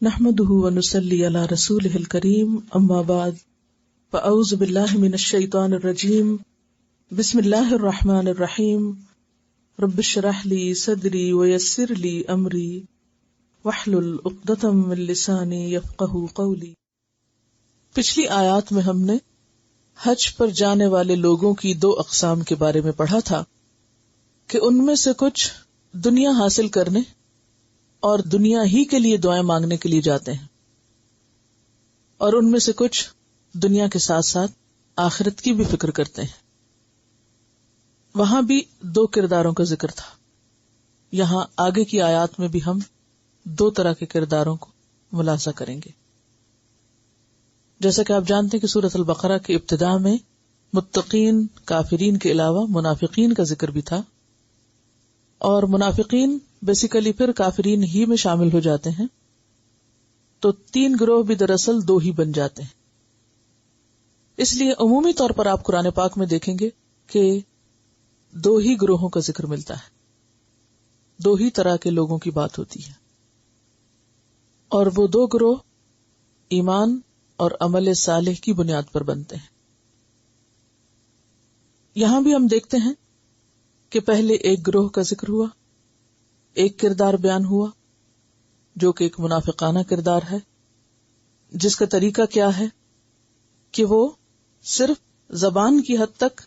نحمده ونصلي على رسوله الكريم اما بعد فاعوذ بالله من الشيطان الرجيم بسم الله الرحمن الرحيم رب اشرح لي صدري ويسر لي امري واحلل عقدة من لساني يفقهوا قولي۔ پچھلی آیات میں ہم نے حج پر جانے والے لوگوں کی دو اقسام کے بارے میں پڑھا تھا کہ ان میں سے کچھ دنیا حاصل کرنے اور دنیا ہی کے لیے دعائیں مانگنے کے لیے جاتے ہیں، اور ان میں سے کچھ دنیا کے ساتھ ساتھ آخرت کی بھی فکر کرتے ہیں۔ وہاں بھی دو کرداروں کا ذکر تھا، یہاں آگے کی آیات میں بھی ہم دو طرح کے کرداروں کو ملاحظہ کریں گے۔ جیسا کہ آپ جانتے ہیں کہ سورۃ البقرہ کے ابتداء میں متقین کافرین کے علاوہ منافقین کا ذکر بھی تھا، اور منافقین بیسیکلی پھر کافرین ہی میں شامل ہو جاتے ہیں، تو تین گروہ بھی دراصل دو ہی بن جاتے ہیں۔ اس لیے عمومی طور پر آپ قرآن پاک میں دیکھیں گے کہ دو ہی گروہوں کا ذکر ملتا ہے، دو ہی طرح کے لوگوں کی بات ہوتی ہے، اور وہ دو گروہ ایمان اور عمل صالح کی بنیاد پر بنتے ہیں۔ یہاں بھی ہم دیکھتے ہیں کہ پہلے ایک گروہ کا ذکر ہوا، ایک کردار بیان ہوا جو کہ ایک منافقانہ کردار ہے، جس کا طریقہ کیا ہے کہ وہ صرف زبان کی حد تک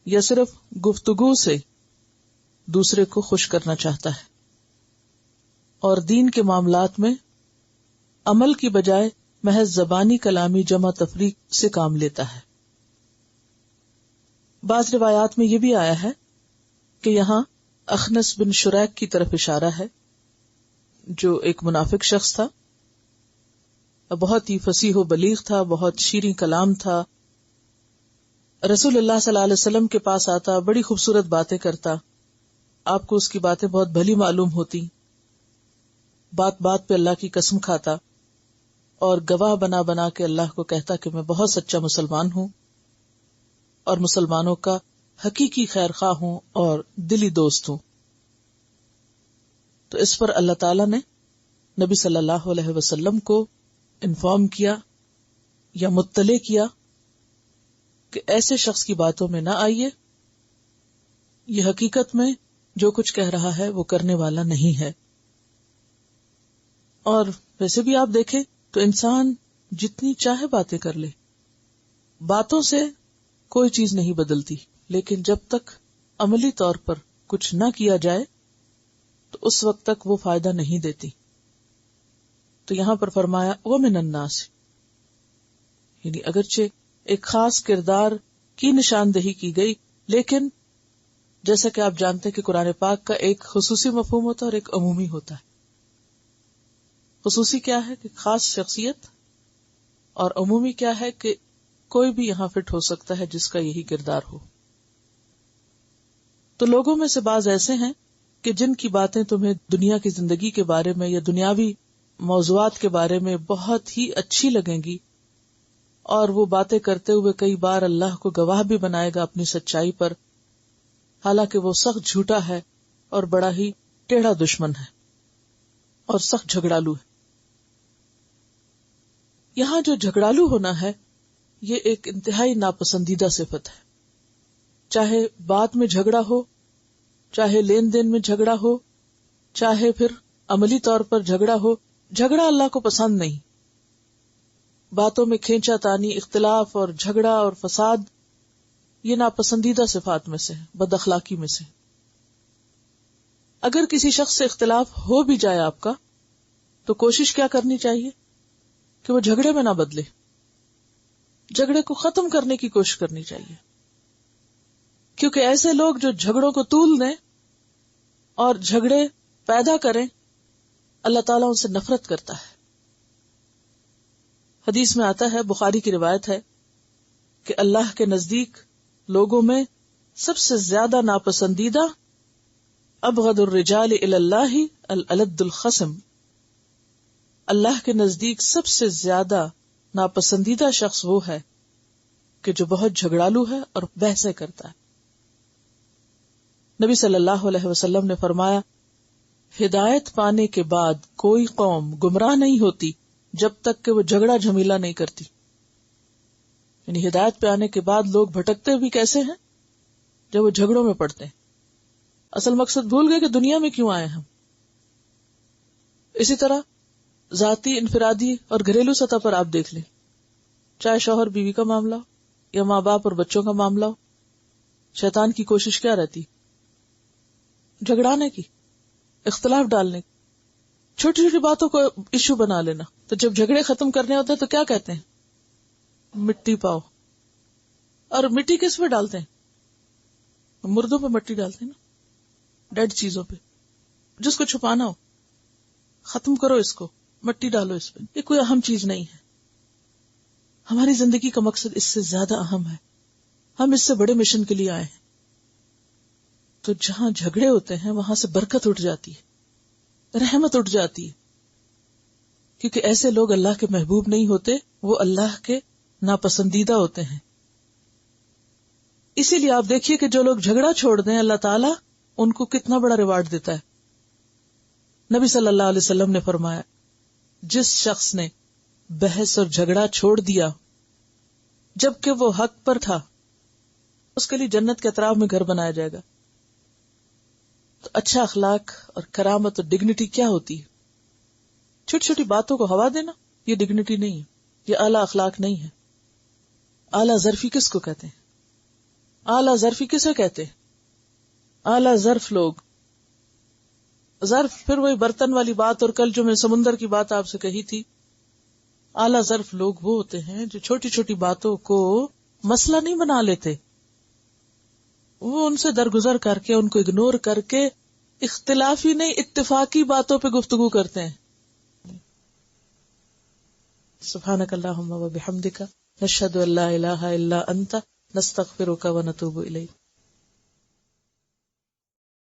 یا صرف گفتگو سے دوسرے کو خوش کرنا چاہتا ہے، اور دین کے معاملات میں عمل کی بجائے محض زبانی کلامی جمع تفریق سے کام لیتا ہے۔ بعض روایات میں یہ بھی آیا ہے کہ یہاں اخنس بن شریک کی طرف اشارہ ہے، جو ایک منافق شخص تھا، بہت ہی فصیح و بلیغ تھا، بہت شیریں کلام تھا، رسول اللہ صلی اللہ علیہ وسلم کے پاس آتا، بڑی خوبصورت باتیں کرتا، آپ کو اس کی باتیں بہت بھلی معلوم ہوتی، بات بات پہ اللہ کی قسم کھاتا، اور گواہ بنا بنا کے اللہ کو کہتا کہ میں بہت سچا مسلمان ہوں اور مسلمانوں کا حقیقی خیر خواہ ہوں اور دلی دوست ہوں۔ تو اس پر اللہ تعالیٰ نے نبی صلی اللہ علیہ وسلم کو انفارم کیا یا مطلع کیا کہ ایسے شخص کی باتوں میں نہ آئیے، یہ حقیقت میں جو کچھ کہہ رہا ہے وہ کرنے والا نہیں ہے۔ اور ویسے بھی آپ دیکھیں تو انسان جتنی چاہے باتیں کر لے، باتوں سے کوئی چیز نہیں بدلتی، لیکن جب تک عملی طور پر کچھ نہ کیا جائے تو اس وقت تک وہ فائدہ نہیں دیتی۔ تو یہاں پر فرمایا وَمِنَ النَّاسِ، یعنی اگرچہ ایک خاص کردار کی نشاندہی کی گئی، لیکن جیسا کہ آپ جانتے ہیں کہ قرآن پاک کا ایک خصوصی مفہوم ہوتا ہے اور ایک عمومی ہوتا ہے۔ خصوصی کیا ہے کہ خاص شخصیت، اور عمومی کیا ہے کہ کوئی بھی یہاں فٹ ہو سکتا ہے جس کا یہی کردار ہو۔ تو لوگوں میں سے بعض ایسے ہیں کہ جن کی باتیں تمہیں دنیا کی زندگی کے بارے میں یا دنیاوی موضوعات کے بارے میں بہت ہی اچھی لگیں گی، اور وہ باتیں کرتے ہوئے کئی بار اللہ کو گواہ بھی بنائے گا اپنی سچائی پر، حالانکہ وہ سخت جھوٹا ہے اور بڑا ہی ٹیڑھا دشمن ہے اور سخت جھگڑالو ہے۔ یہاں جو جھگڑالو ہونا ہے یہ ایک انتہائی ناپسندیدہ صفت ہے، چاہے بات میں جھگڑا ہو، چاہے لین دین میں جھگڑا ہو، چاہے پھر عملی طور پر جھگڑا ہو، جھگڑا اللہ کو پسند نہیں۔ باتوں میں کھینچا تانی، اختلاف اور جھگڑا اور فساد یہ ناپسندیدہ صفات میں سے ہے، بد اخلاقی میں سے۔ اگر کسی شخص سے اختلاف ہو بھی جائے آپ کا، تو کوشش کیا کرنی چاہیے کہ وہ جھگڑے میں نہ بدلے، جھگڑے کو ختم کرنے کی کوشش کرنی چاہیے، کیونکہ ایسے لوگ جو جھگڑوں کو طول دیں اور جھگڑے پیدا کریں، اللہ تعالیٰ ان سے نفرت کرتا ہے۔ حدیث میں آتا ہے، بخاری کی روایت ہے کہ اللہ کے نزدیک لوگوں میں سب سے زیادہ ناپسندیدہ ابغض الرجال الی اللہ الالد الخصم، اللہ کے نزدیک سب سے زیادہ ناپسندیدہ شخص وہ ہے کہ جو بہت جھگڑالو ہے اور بحثیں کرتا ہے۔ نبی صلی اللہ علیہ وسلم نے فرمایا، ہدایت پانے کے بعد کوئی قوم گمراہ نہیں ہوتی جب تک کہ وہ جھگڑا جھمیلا نہیں کرتی. یعنی ہدایت پہ آنے کے بعد لوگ بھٹکتے بھی کیسے ہیں؟ جب وہ جھگڑوں میں پڑتے ہیں. اصل مقصد بھول گئے کہ دنیا میں کیوں آئے ہم. اسی طرح ذاتی، انفرادی اور گھریلو سطح پر آپ دیکھ لیں، چاہے شوہر بیوی کا معاملہ ہو یا ماں باپ اور بچوں کا معاملہ ہو، شیطان کی کوشش کیا رہتی؟ جھگڑانے کی، اختلاف ڈالنے کی، چھوٹی چھوٹی باتوں کو ایشو بنا لینا. تو جب جھگڑے ختم کرنے ہوتے ہیں تو کیا کہتے ہیں؟ مٹی پاؤ. اور مٹی کس پہ ڈالتے ہیں؟ مردوں پہ مٹی ڈالتے ہیں نا، ڈیڈ چیزوں پہ. جس کو چھپانا ہو، ختم کرو اس کو، مٹی ڈالو اس پہ. یہ کوئی اہم چیز نہیں ہے. ہماری زندگی کا مقصد اس سے زیادہ اہم ہے. ہم اس سے بڑے مشن کے لیے آئے ہیں. تو جہاں جھگڑے ہوتے ہیں وہاں سے برکت اٹھ جاتی ہے، رحمت اٹھ جاتی ہے. کیونکہ ایسے لوگ اللہ کے محبوب نہیں ہوتے، وہ اللہ کے ناپسندیدہ ہوتے ہیں. اسی لیے آپ دیکھیے کہ جو لوگ جھگڑا چھوڑ دیں اللہ تعالیٰ ان کو کتنا بڑا ریوارڈ دیتا ہے. نبی صلی اللہ علیہ وسلم نے فرمایا، جس شخص نے بحث اور جھگڑا چھوڑ دیا جبکہ وہ حق پر تھا، اس کے لیے جنت کے اطراف میں گھر بنایا جائے گا. تو اچھا اخلاق اور کرامت اور ڈگنیٹی کیا ہوتی ہے؟ چھوٹی چھوٹی باتوں کو ہوا دینا یہ ڈگنیٹی نہیں ہے، یہ اعلیٰ اخلاق نہیں ہے. اعلیٰ ظرفی کس کو کہتے ہیں؟ اعلیٰ ظرفی کسے کہتے ہیں؟ اعلیٰ ظرف لوگ. ظرف پھر وہی برتن والی بات، اور کل جو میں سمندر کی بات آپ سے کہی تھی. اعلیٰ ظرف لوگ وہ ہوتے ہیں جو چھوٹی چھوٹی باتوں کو مسئلہ نہیں بنا لیتے، وہ ان سے درگزر کر کے، ان کو اگنور کر کے اختلافی نہیں اتفاقی باتوں پہ گفتگو کرتے ہیں. سبحانک اللہم و بحمدک، نشہد ان لا الہ الا انت، نستغفرک و نتوب الیک.